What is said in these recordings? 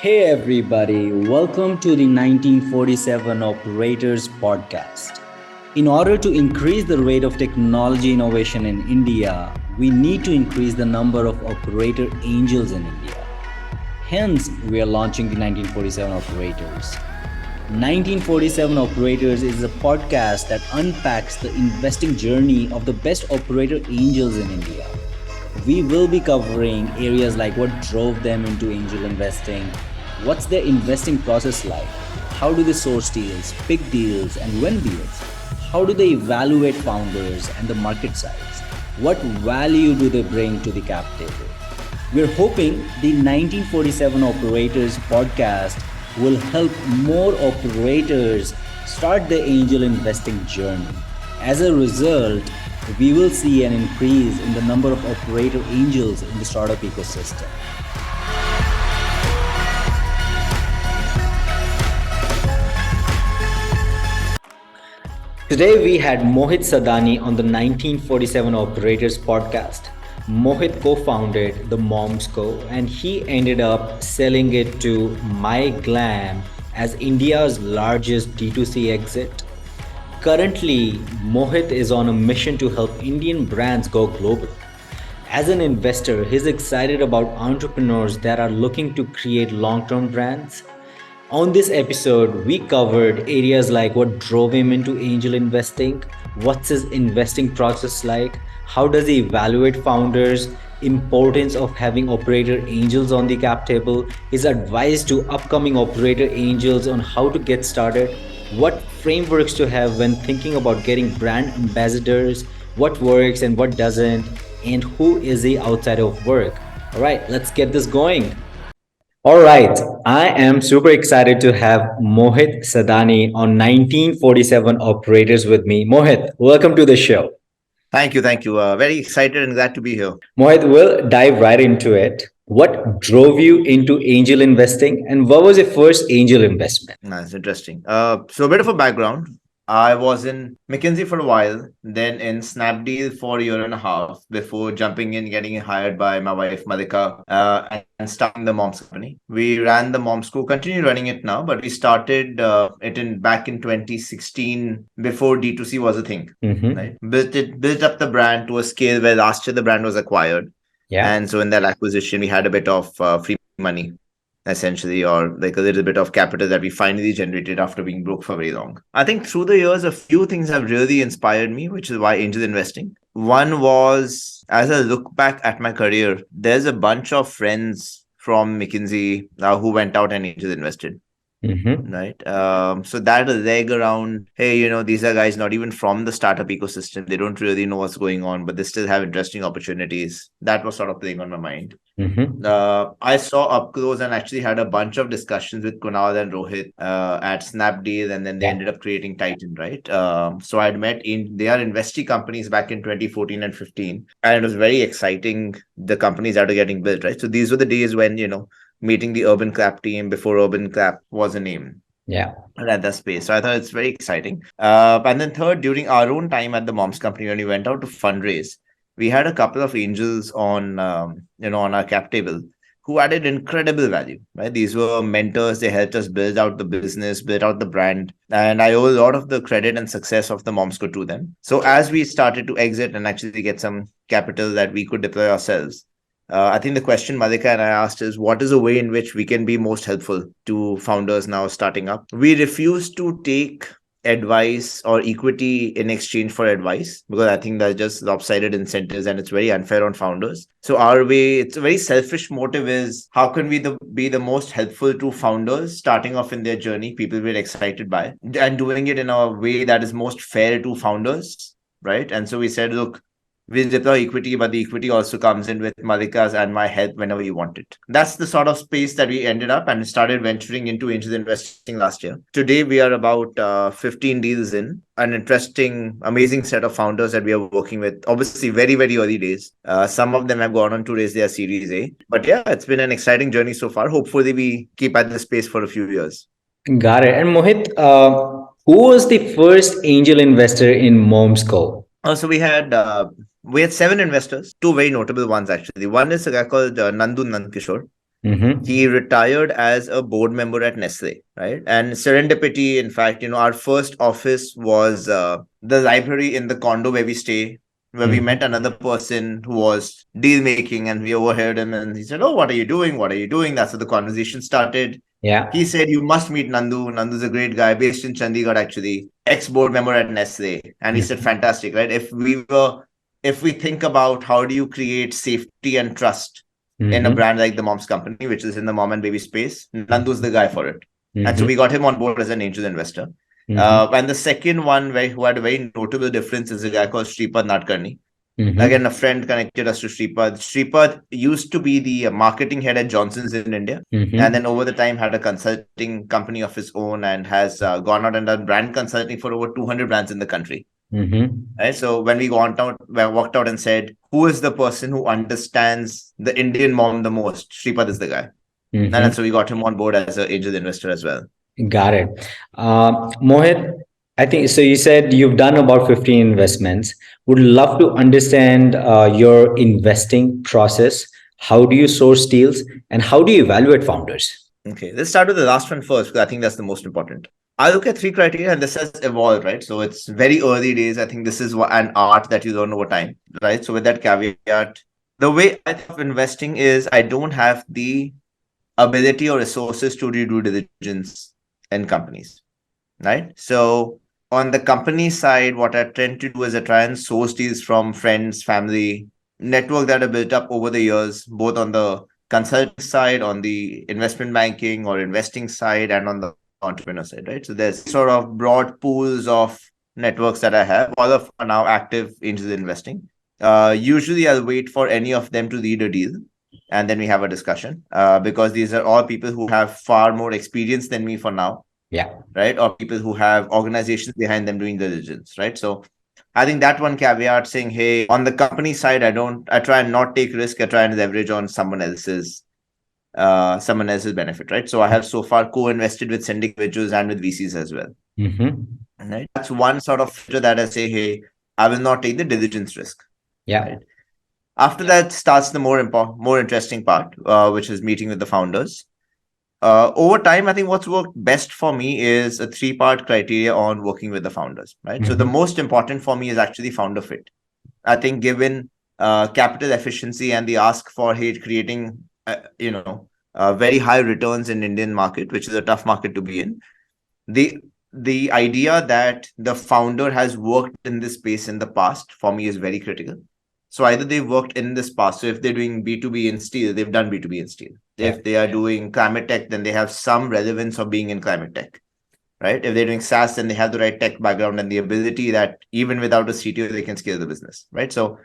Hey everybody, welcome to the 1947 Operators Podcast. In order to increase the rate of technology innovation in India, we need to increase the number of operator angels in India. Hence, we are launching the 1947 Operators. 1947 Operators is a podcast that unpacks the investing journey of the best operator angels in India. We will be covering areas like what drove them into angel investing, what's their investing process like, how do they source deals, pick deals, and win deals, how do they evaluate founders and the market size, what value do they bring to the cap table. We're hoping the 1947 Operators podcast will help more operators start their angel investing journey. As a result, we will see an increase in the number of operator angels in the startup ecosystem. Today we had Mohit Sadaani on the 1947 Operators podcast. Mohit co-founded the Moms Co and he ended up selling it to MyGlam as India's largest D2C exit. Currently, Mohit is on a mission to help Indian brands go global. As an investor, he's excited about entrepreneurs that are looking to create long-term brands. On this episode, we covered areas like what drove him into angel investing, what's his investing process like, how does he evaluate founders, importance of having operator angels on the cap table, his advice to upcoming operator angels on how to get started, what frameworks to have when thinking about getting brand ambassadors, what works and what doesn't, and who is he outside of work. All right, let's get this going. All right, I am super excited to have Mohit Sadani on 1947 Operators with me. Mohit, welcome to the show. Thank you. Thank you. Very excited and glad to be here. Mohit, we'll dive right into it. What drove you into angel investing and what was your first angel investment? That's interesting. So a bit of a background. I was in McKinsey for a while, then in Snapdeal for a year and a half before jumping in, getting hired by my wife Malika, and starting the Moms company. We ran the Moms School, continue running it now, but we started it in back in 2016 before D2C was a thing. Right? Built up the brand to a scale where last year the brand was acquired. Yeah. And so in that acquisition, we had a bit of free money, essentially, or like a little bit of capital that we finally generated after being broke for very long. I think through the years, a few things have really inspired me, which is why angel investing. One was, as I look back at my career, there's a bunch of friends from McKinsey who went out and angel invested. Right. So that leg around, hey, these are guys not even from the startup ecosystem. They don't really know what's going on, but they still have interesting opportunities. That was sort of playing on my mind. I saw up close and actually had a bunch of discussions with Kunal and Rohit at Snapdeal, and then they ended up creating Titan, right? So I'd met they are investee companies back in 2014 and 15, and it was very exciting, the companies that are getting built, right? So these were the days when, meeting the Urban Clap team before Urban Clap was a name. Yeah. At that space. So I thought it's very exciting. And then third, during our own time at the Moms company, when we went out to fundraise, we had a couple of angels on, on our cap table who added incredible value, right? These were mentors. They helped us build out the business, build out the brand. And I owe a lot of the credit and success of the Moms go to them. So as we started to exit and actually get some capital that we could deploy ourselves, I think the question Malika and I asked is, what is a way in which we can be most helpful to founders now starting up? We refuse to take advice or equity in exchange for advice, because I think that's just lopsided incentives and it's very unfair on founders. So our way, it's a very selfish motive, is how can we be the most helpful to founders starting off in their journey, people we're excited by, and doing it in a way that is most fair to founders, right? And so we said, look, we'll deploy equity, but the equity also comes in with Malika's and my help whenever you want it. That's the sort of space that we ended up and started venturing into angel investing last year. Today, we are about 15 deals in, an interesting, amazing set of founders that we are working with. Obviously, very, very early days. Some of them have gone on to raise their Series A. But yeah, it's been an exciting journey so far. Hopefully, we keep at this space for a few years. Got it. And Mohit, who was the first angel investor in Moms Co? So we had 7 investors, 2 very notable ones actually. One is a guy called Nandu Nandkishore. Mm-hmm. He retired as a board member at Nestle, right? And serendipity, in fact, our first office was the library in the condo where we stay, where we met Mm-hmm. another person who was deal making, and we overheard him, and he said, "Oh, what are you doing? What are you doing?" That's how the conversation started. Yeah. He said, "You must meet Nandu. Nandu's a great guy, based in Chandigarh, actually, ex board member at Nestle." And he said, Mm-hmm. "Fantastic, right? If we think about how do you create safety and trust in a Mm-hmm. brand like the Mom's Company, which is in the mom and baby space, Nandu's the guy for it." And so Mm-hmm. we got him on board as an angel investor. Mm-hmm. And the second one, who had a very notable difference, is a guy called Shripad Nadkarni. Mm-hmm. Again, a friend connected us to Shripad. Shripad used to be the marketing head at Johnson's in India, and then Mm-hmm. over the time had a consulting company of his own, and has gone out and done brand consulting for over 200 brands in the country. Mm-hmm. Right. So when we walked out and said, "Who is the person who understands the Indian mom the most?" Shripad is the guy. And so Mm-hmm. we got him on board as an angel investor as well. Got it. Mohit, I think so. You said you've done about 15 investments. Would love to understand your investing process. How do you source deals and how do you evaluate founders? Okay, let's start with the last one first, because I think that's the most important. I look at three criteria, and this has evolved, right? So it's very early days. I think this is an art that you learn over time, right? So with that caveat, the way I think of investing is I don't have the ability or resources to do due diligence in companies, right? So on the company side, what I tend to do is I try and source deals from friends, family, network that are built up over the years, both on the consulting side, on the investment banking or investing side, and on the entrepreneur side, right? So there's sort of broad pools of networks that I have. All of are now active into the investing. Usually, I'll wait for any of them to lead a deal, and then we have a discussion, because these are all people who have far more experience than me for now, Yeah. right? Or people who have organizations behind them doing diligence, right? So I think that one caveat, saying, hey, on the company side, I try and not take risk. I try and leverage on someone else's benefit, right? So I have so far co-invested with syndicate individuals and with VCs as well, Mm-hmm. right? That's one sort of filter that I say, hey, I will not take the diligence risk, Yeah. right? After that starts the more interesting part, which is meeting with the founders. Over time, I think what's worked best for me is a three-part criteria on working with the founders, right? So the Mm-hmm. most important for me is actually founder fit. I think given capital efficiency and the ask for, hey, creating, very high returns in Indian market, which is a tough market to be in, the the idea that the founder has worked in this space in the past for me is very critical. So either they've worked in this past. So if they're doing B2B in steel, they've done B2B in steel. Yeah. If they are doing climate tech, then they have some relevance of being in climate tech, right? If they're doing SaaS, then they have the right tech background and the ability that even without a CTO, they can scale the business, right? So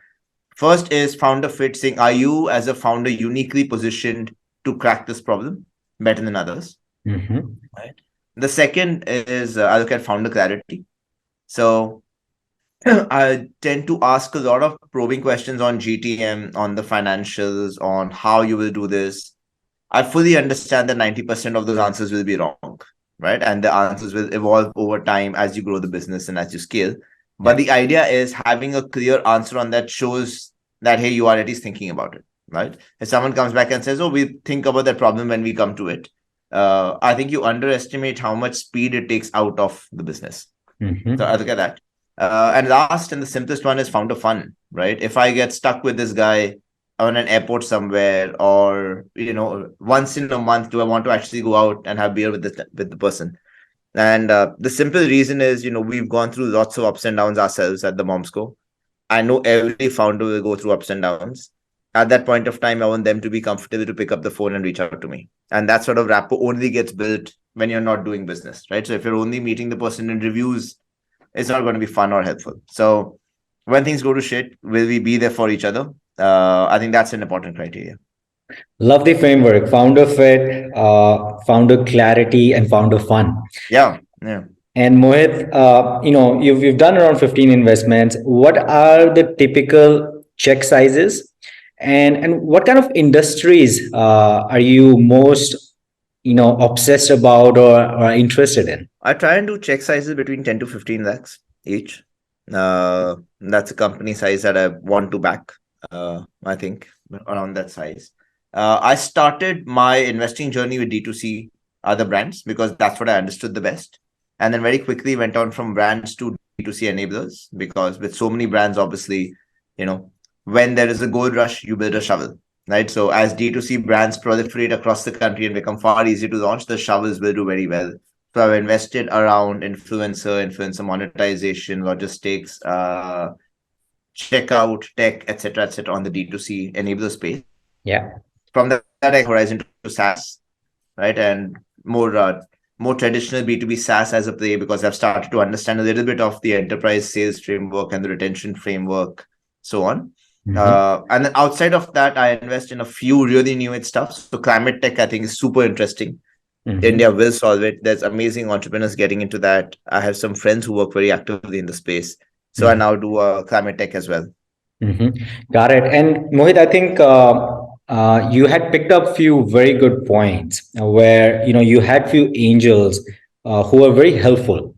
first is founder fit, saying, are you as a founder uniquely positioned to crack this problem better than others? Mm-hmm. Right. The second is I look at founder clarity. So I tend to ask a lot of probing questions on GTM, on the financials, on how you will do this. I fully understand that 90% of those answers will be wrong, right? And the answers will evolve over time as you grow the business and as you scale. But Yeah. the idea is having a clear answer on that shows that, hey, you are at least thinking about it, right? If someone comes back and says, oh, we think about that problem when we come to it, I think you underestimate how much speed it takes out of the business. So I Mm-hmm. look at that. And last and the simplest one is founder fun, right? If I get stuck with this guy on an airport somewhere, or once in a month, do I want to actually go out and have beer with the person? And the simple reason is, we've gone through lots of ups and downs ourselves at the Momsco. I know every founder will go through ups and downs. At that point of time, I want them to be comfortable to pick up the phone and reach out to me. And that sort of rapport only gets built when you're not doing business, right? So if you're only meeting the person in reviews, it's not going to be fun or helpful. So when things go to shit, will we be there for each other? I think that's an important criteria. Love the framework, founder fit, founder clarity, and founder fun. Yeah, yeah. And Mohit, you've done around 15 investments. What are the typical check sizes, and what kind of industries are you most obsessed about or interested in? I try and do check sizes between 10 to 15 lakhs each. That's a company size that I want to back. I think around that size. I started my investing journey with D2C other brands because that's what I understood the best. And then very quickly went on from brands to D2C enablers because with so many brands, obviously, you know, when there is a gold rush, you build a shovel, right? So as D2C brands proliferate across the country and become far easier to launch, the shovels will do very well. So I've invested around influencer monetization, logistics, checkout, tech, etc., on the D2C enabler space. Yeah. From that horizon to SaaS, right? And more traditional B2B SaaS as a play because I've started to understand a little bit of the enterprise sales framework and the retention framework, so on. Mm-hmm. And then outside of that, I invest in a few really new age stuff. So climate tech, I think, is super interesting. Mm-hmm. India will solve it. There's amazing entrepreneurs getting into that. I have some friends who work very actively in the space. So I Mm-hmm. now do climate tech as well. Mm-hmm. Got it. And Mohit, I think you had picked up few very good points where you had few angels who were very helpful,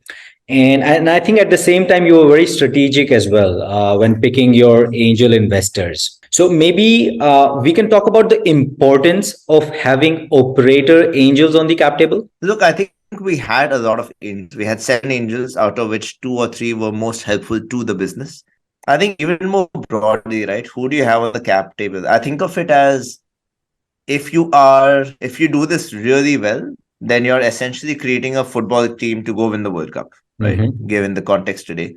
and I think at the same time you were very strategic as well when picking your angel investors. So maybe we can talk about the importance of having operator angels on the cap table. Look, I think we had a lot of angels. We had 7 angels, out of which 2 or 3 were most helpful to the business. I think even more broadly, right? Who do you have on the cap table? I think of it as if you do this really well, then you're essentially creating a football team to go win the World Cup, right? Mm-hmm. Given the context today.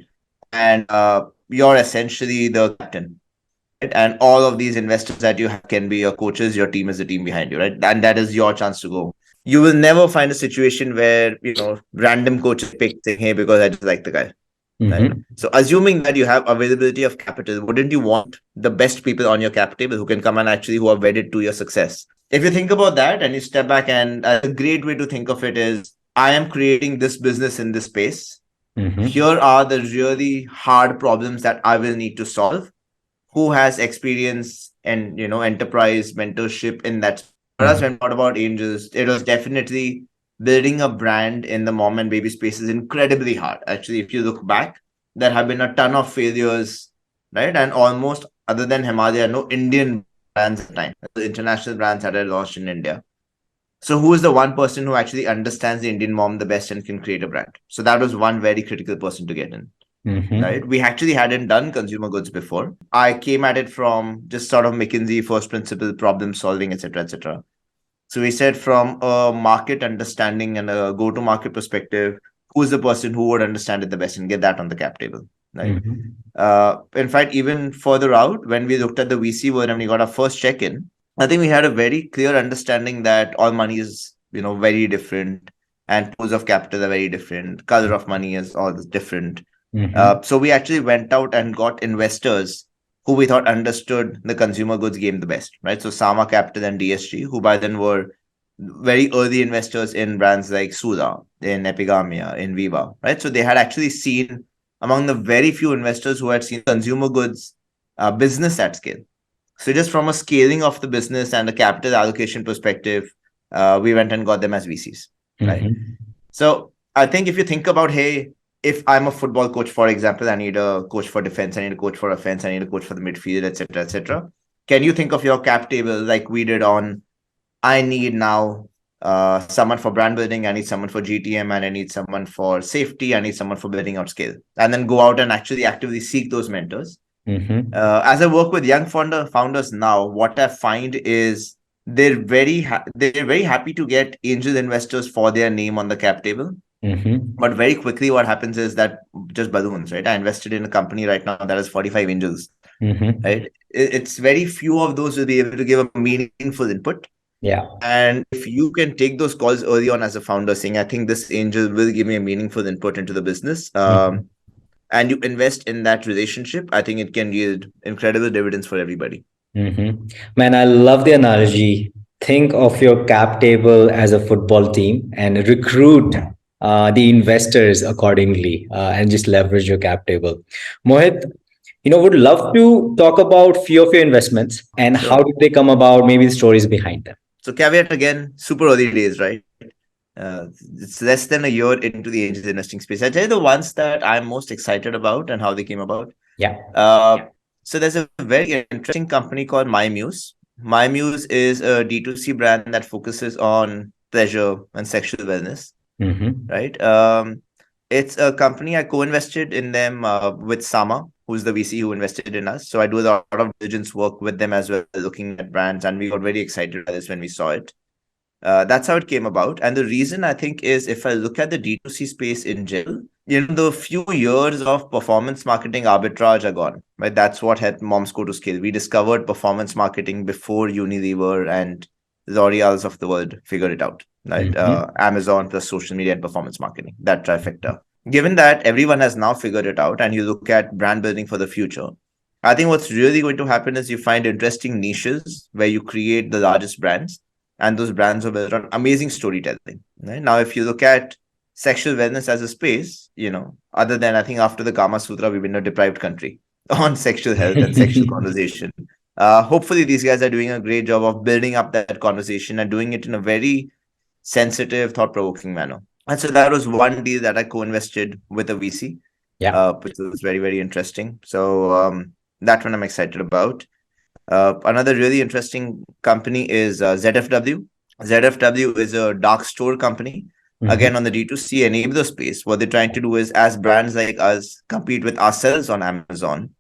And you're essentially the captain, right? And all of these investors that you have can be your coaches, your team is the team behind you, right? And that is your chance to go. You will never find a situation where, random coaches pick saying, hey, because I just like the guy. Right. Mm-hmm. So assuming that you have availability of capital, wouldn't you want the best people on your cap table who can come and actually who are wedded to your success? If you think about that and you step back, and a great way to think of it is, I am creating this business in this space. Here Mm-hmm. are the really hard problems that I will need to solve. Who has experience and enterprise mentorship in that? For us, when we thought about angels, it was definitely building a brand in the mom and baby space is incredibly hard. Actually, if you look back, there have been a ton of failures, right? And almost other than Himalaya, no Indian brands at the time. The international brands that are launched in India. So who is the one person who actually understands the Indian mom the best and can create a brand? So that was one very critical person to get in. Mm-hmm. Right? We actually hadn't done consumer goods before. I came at it from just sort of McKinsey first principle problem solving, etc., etc. So we said from a market understanding and a go to market perspective, who's the person who would understand it the best and get that on the cap table, right? Mm-hmm. In fact, even further out, when we looked at the VC world and we got our first check in, I think we had a very clear understanding that all money is, very different, and pools of capital are very different. Color of money is all different. Mm-hmm. So we actually went out and got investors who we thought understood the consumer goods game the best, right? So Sama Capital and DSG, who by then were very early investors in brands like Sula, in Epigamia, in Viva, right? So they had actually seen among the very few investors who had seen consumer goods business at scale. So just from a scaling of the business and a capital allocation perspective, we went and got them as VCs, right? Mm-hmm. So I think if you think about, hey, if I'm a football coach, for example, I need a coach for defense, I need a coach for offense, I need a coach for the midfield, etc., etc. Can you think of your cap table like we did on? I need now someone for brand building, I need someone for GTM, and I need someone for safety, I need someone for building out scale, and then go out and actually actively seek those mentors. Mm-hmm. As I work with young founders now, what I find is they're very happy to get angel investors for their name on the cap table. Mm-hmm. But very quickly, what happens is that just balloons, right? I invested in a company right now that has 45 angels, Mm-hmm. right? It's very few of those will be able to give a meaningful input. Yeah. And if you can take those calls early on as a founder, saying, I think this angel will give me a meaningful input into the business, Mm-hmm. and you invest in that relationship, I think it can yield incredible dividends for everybody. Mm-hmm. Man, I love the analogy. Think of your cap table as a football team and recruit the investors accordingly and just leverage your cap table. Mohit, would love to talk about few of your investments and how Sure. did they come about, maybe the stories behind them. So caveat again, super early days, right? It's less than a year into the angel investing space. I tell you the ones that I'm most excited about and how they came about. Yeah. Uh, so there's a very interesting company called MyMuse. My Muse is a D2C brand that focuses on pleasure and sexual wellness, Mm-hmm. right? It's a company I co-invested in them with Sama, who's the VC who invested in us. So I do a lot of diligence work with them as well, looking at brands, and we got very excited by this when we saw it. That's how it came about. And the reason I think is if I look at the D2C space in general, the few years of performance marketing arbitrage are gone, right? That's what helped moms go to scale. We discovered performance marketing before Unilever and L'Oreal's of the world figured it out, right? Mm-hmm. Amazon plus social media and performance marketing, that trifecta. Given that everyone has now figured it out and you look at brand building for the future, I think what's really going to happen is you find interesting niches where you create the largest brands, and those brands are built on amazing storytelling. Right? Now, if you look at sexual wellness as a space, other than I think after the Kama Sutra, we've been a deprived country on sexual health and sexual conversation. Hopefully, these guys are doing a great job of building up that conversation and doing it in a very sensitive, thought provoking manner. And so that was one deal that I co invested with a VC, Yeah. which was very, very interesting. So that one I'm excited about. Another really interesting company is ZFW. ZFW is a dark store company. Again, Mm-hmm. on the D2C enabler space, what they're trying to do is, as brands like us compete with ourselves on Amazon,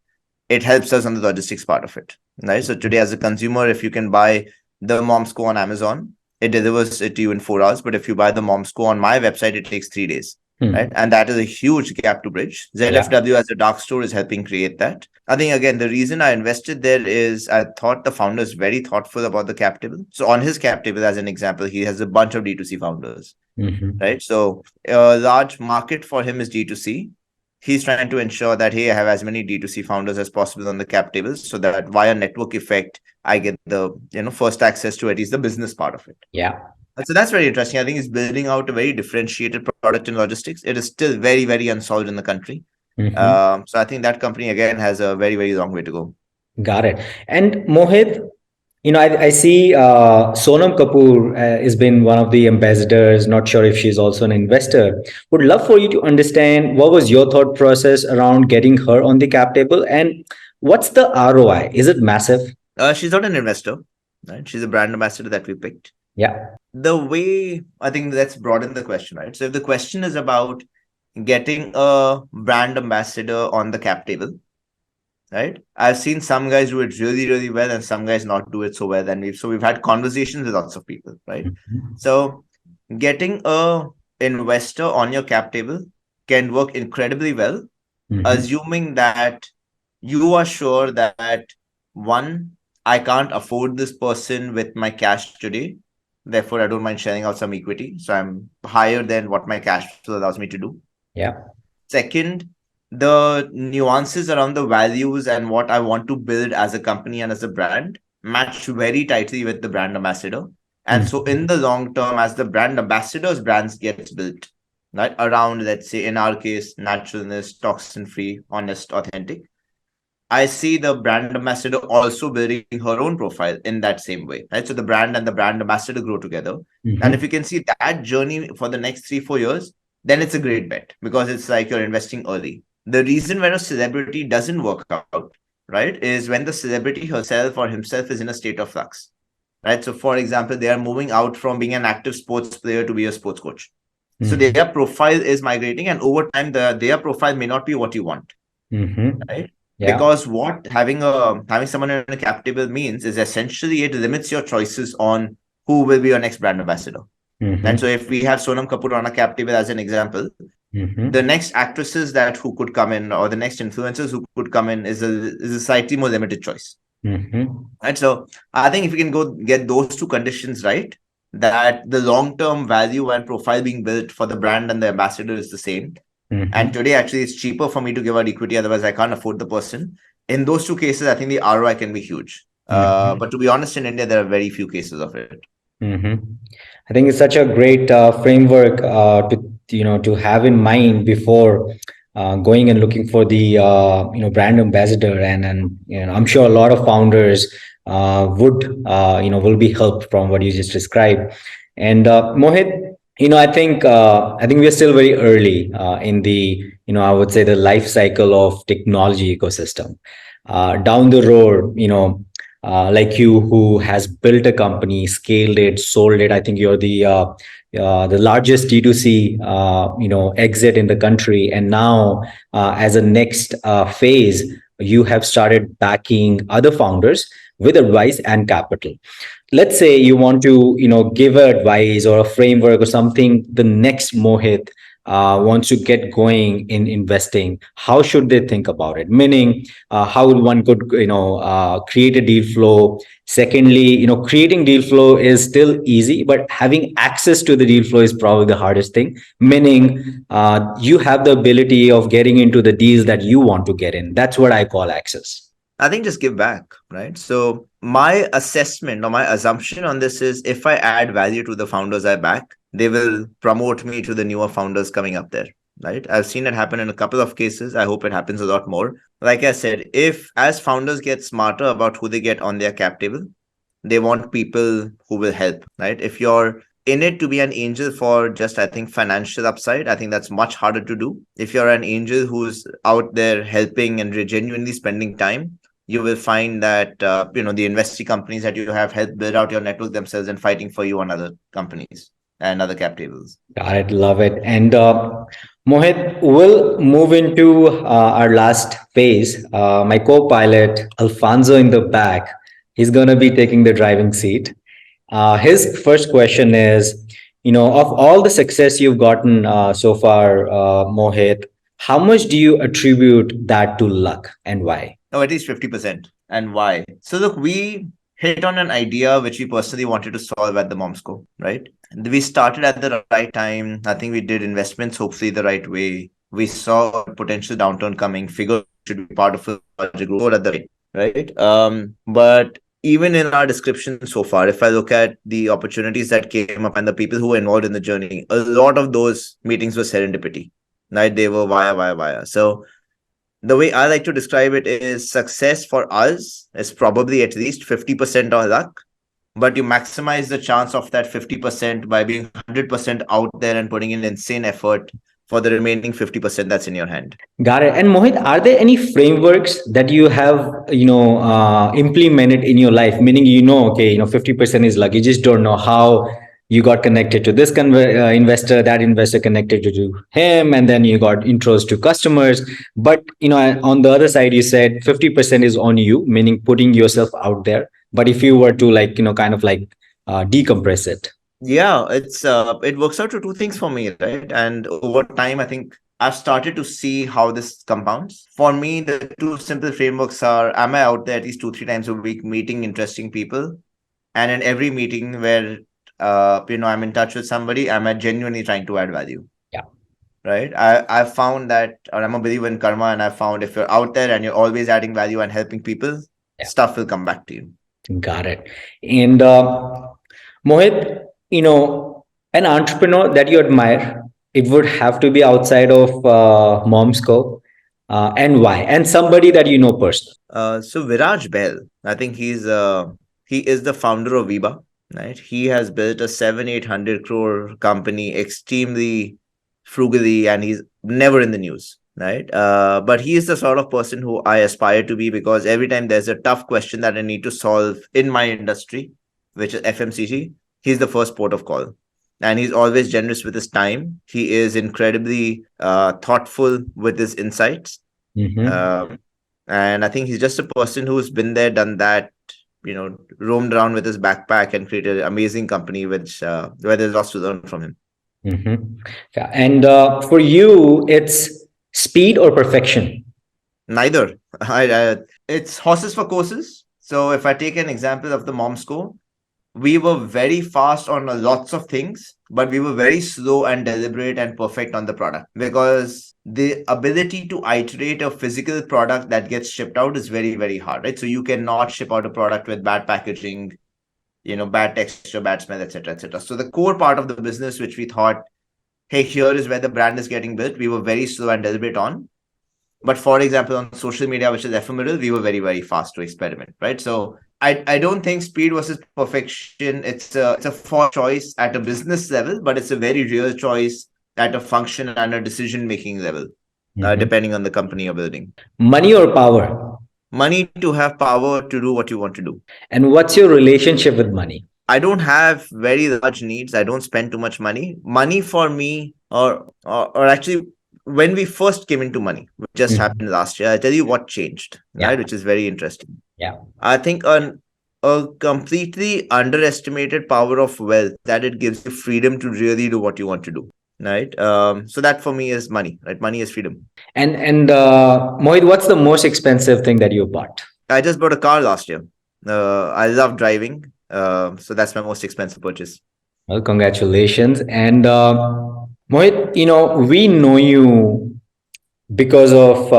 it helps us on the logistics part of it. Right. So today, as a consumer, if you can buy the Momsco on Amazon, it delivers it to you in 4 hours. But if you buy the Momsco on my website, it takes 3 days. Right. Mm. And that is a huge gap to bridge. Yeah. ZFW as a dark store is helping create that. I think again, the reason I invested there is I thought the founder is very thoughtful about the cap table. So on his cap table, as an example, he has a bunch of D2C founders, Mm-hmm. right? So a large market for him is D2C. He's trying to ensure that, hey, I have as many D2C founders as possible on the cap tables so that via network effect, I get the first access to at least the business part of it. Yeah. And so that's very interesting. I think he's building out a very differentiated product in logistics. It is still very, very unsolved in the country. Mm-hmm. So I think that company again has a very, very long way to go. Got it. And Mohit, I see Sonam Kapoor has been one of the ambassadors. Not sure if she's also an investor. Would love for you to understand what was your thought process around getting her on the cap table, and what's the ROI? Is it massive? She's not an investor, right? She's a brand ambassador that we picked. Yeah. The way I think let's broaden the question, right? So if the question is about getting a brand ambassador on the cap table, right? I've seen some guys do it really, really well, and some guys not do it so well. And we've had conversations with lots of people, right? Mm-hmm. So getting a investor on your cap table can work incredibly well, Mm-hmm. assuming that you are sure that one, I can't afford this person with my cash today. Therefore, I don't mind sharing out some equity. So I'm higher than what my cash flow allows me to do. Yeah. Second, the nuances around the values and what I want to build as a company and as a brand match very tightly with the brand ambassador. And so, Mm-hmm. in the long term, as the brand ambassador's brands gets built, right, around, let's say, in our case, naturalness, toxin free, honest, authentic, I see the brand ambassador also building her own profile in that same way, right? So the brand and the brand ambassador grow together. And if Mm-hmm. you can see that journey for the next 3, 4 years, then it's a great bet because it's like you're investing early. The reason where a celebrity doesn't work out, right, is when the celebrity herself or himself is in a state of flux, right? So, for example, they are moving out from being an active sports player to be a sports coach. So Mm-hmm. their profile is migrating, and over time, their profile may not be what you want, Mm-hmm. right? Yeah. Because what having someone in a cap table means is essentially it limits your choices on who will be your next brand ambassador. And so Mm-hmm. if we have Sonam Kapoor on a cap table as an example, the Mm-hmm. next actresses that who could come in or the next influencers who could come in is a slightly more limited choice. Mm-hmm. And so I think if we can go get those two conditions right, that the long term value and profile being built for the brand and the ambassador is the same, and Mm-hmm. today, actually, it's cheaper for me to give out equity. Otherwise, I can't afford the person. In those two cases, I think the ROI can be huge. Mm-hmm. But to be honest, in India, there are very few cases of it. Mm-hmm. I think it's such a great framework to have in mind before going and looking for the brand ambassador, and I'm sure a lot of founders would will be helped from what you just described. And Mohit, I think we are still very early in the I would say the life cycle of technology ecosystem. Down the road, like you, who has built a company, scaled it, sold it. I think you're the largest D2C exit in the country, and now as a next phase, you have started backing other founders with advice and capital. Let's say you want to give advice or a framework or something, the next Mohit wants to get going in investing, how should they think about it? Meaning, how one could create a deal flow. Secondly, creating deal flow is still easy, but having access to the deal flow is probably the hardest thing. Meaning, you have the ability of getting into the deals that you want to get in. That's what I call access. I think just give back, right? So my assessment or my assumption on this is if I add value to the founders I back, they will promote me to the newer founders coming up there. Right. I've seen it happen in a couple of cases. I hope it happens a lot more. Like I said, if as founders get smarter about who they get on their cap table, they want people who will help, right? If you're in it to be an angel for just, I think, financial upside, I think that's much harder to do. If you're an angel who's out there helping and genuinely spending time, you will find that the investee companies that you have helped build out your network themselves and fighting for you on other companies and other cap tables. Got it. Love it. And Mohit, we'll move into our last phase. My co-pilot, Alfonso, in the back, he's going to be taking the driving seat. His first question is, of all the success you've gotten so far, Mohit, how much do you attribute that to luck and why? No, at least 50%. And why? So look, we hit on an idea which we personally wanted to solve at the Momsco, right? And we started at the right time. I think we did investments hopefully the right way. We saw a potential downturn coming, figured we should be part of a larger group at the right. But even in our description so far, if I look at the opportunities that came up and the people who were involved in the journey, a lot of those meetings were serendipity, right? They were via. So the way I like to describe it is success for us is probably at least 50% on luck, but you maximize the chance of that 50% by being 100% out there and putting in insane effort for the remaining 50% that's in your hand. Got it. And Mohit, are there any frameworks that you have, implemented in your life? Meaning, okay, 50% is luck. You just don't know how you got connected to this investor, that investor connected you to him, and then you got intros to customers. But, on the other side, you said 50% is on you, meaning putting yourself out there. But if you were to kind of decompress it. Yeah, it works out to two things for me, right? And over time, I think I've started to see how this compounds. For me, the two simple frameworks are: am I out there at least 2, 3 times a week meeting interesting people? And in every meeting where I'm in touch with somebody, am I genuinely trying to add value? Yeah. Right. I've found that, or I'm a believer in karma, and I've found if you're out there and you're always adding value and helping people, Yeah. stuff will come back to you. Got it. And Mohit, an entrepreneur that you admire, it would have to be outside of Momsco, and why? And somebody that you know personally. So Viraj Bell, I think he is the founder of Viba, right? He has built a 700-800 crore company extremely frugally, and he's never in the news, right? But he is the sort of person who I aspire to be, because every time there's a tough question that I need to solve in my industry, which is FMCG, he's the first port of call. And he's always generous with his time. He is incredibly thoughtful with his insights. Mm-hmm. And I think he's just a person who's been there, done that, roamed around with his backpack and created an amazing company, which where there's lots to learn from him. Mm-hmm. Yeah. And for you, it's speed or perfection? Neither. It's horses for courses. So if I take an example of the Momsco, we were very fast on lots of things, but we were very slow and deliberate and perfect on the product, because the ability to iterate a physical product that gets shipped out is very, very hard, right? So you cannot ship out a product with bad packaging, bad texture, bad smell, etc., etc. So the core part of the business, which we thought, hey, here is where the brand is getting built, we were very slow and deliberate on. But for example, on social media, which is ephemeral, we were very, very fast to experiment, right? So I don't think speed versus perfection. It's a for choice at a business level, but it's a very real choice at a function and a decision making level, Mm-hmm. depending on the company you're building. Money or power? Money to have power to do what you want to do. And what's your relationship with money? I don't have very large needs. I don't spend too much money. Money for me, or actually, when we first came into money, which just Mhm. happened last year, I tell you what changed, right? Yeah, Which is very interesting. yeah. I think a completely underestimated power of wealth that it gives you freedom to really do what you want to do, right? So that for me is money, right? Money is freedom. And Mohit, what's the most expensive thing that you bought? I just bought a car last year. I love driving, so that's my most expensive purchase. Well, congratulations. And Mohit, we know you because of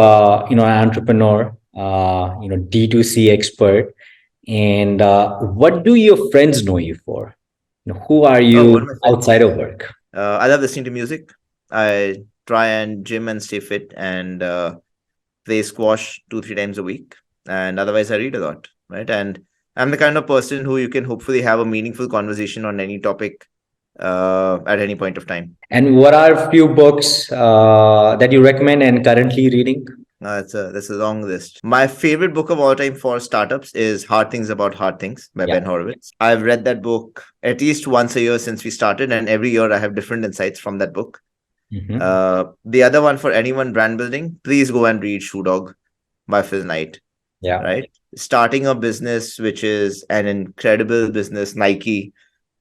an entrepreneur, D2C expert. And what do your friends know you for? Who are Oh, what are you my friends? outside of work? I love listening to music. I try and gym and stay fit and play squash 2 3 times a week. And otherwise, I read a lot, right? And I'm the kind of person who you can hopefully have a meaningful conversation on any topic at any point of time. And what are few books that you recommend and currently reading? That's a long list. My favorite book of all time for startups is Hard Things About Hard Things by Yeah. Ben Horowitz. I've read that book at least once a year since we started, and every year I have different insights from that book. Mhm. The other one for anyone brand building, please go and read Shoe Dog by Phil Knight, Yeah. right? Starting a business, which is an incredible business, Nike,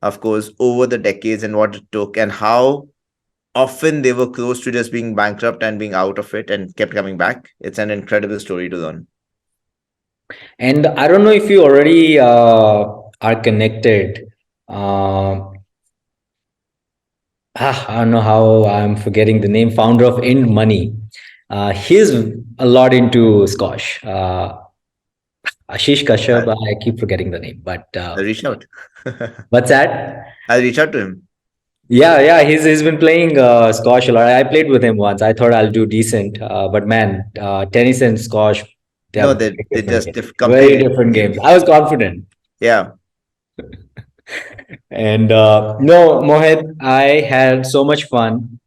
of course, over the decades and what it took, and how often they were close to just being bankrupt and being out of it and kept coming back. It's an incredible story to learn. And I don't know if you already are connected. Uh, I don't know how I'm forgetting the name. Founder of End Money. He's a lot into squash. Ashish Kashyap. I'll, I keep forgetting the name, but I'll reach out. what's that? I'll reach out to him. Yeah, yeah, he's been playing squash a lot. I played with him once. I thought I'll do decent, but man, tennis and squash, they are No, very they different just games. Very completely different different games. games. I was confident. Yeah, And no, Mohit, I had so much fun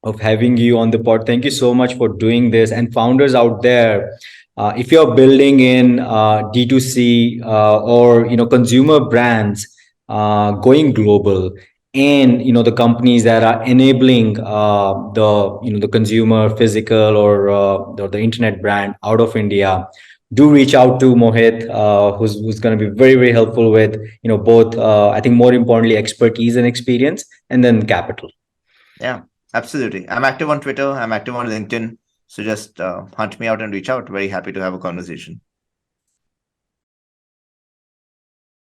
of having you on the pod. Thank you so much for doing this. And founders out there, if you're building in D2C or consumer brands going global, and the companies that are enabling the consumer physical or the internet brand out of India, do reach out to Mohit, who's going to be very very helpful with both I think more importantly expertise and experience, and then capital. yeah, absolutely. I'm active on Twitter. I'm active on LinkedIn. So just hunt me out and reach out. Very happy to have a conversation.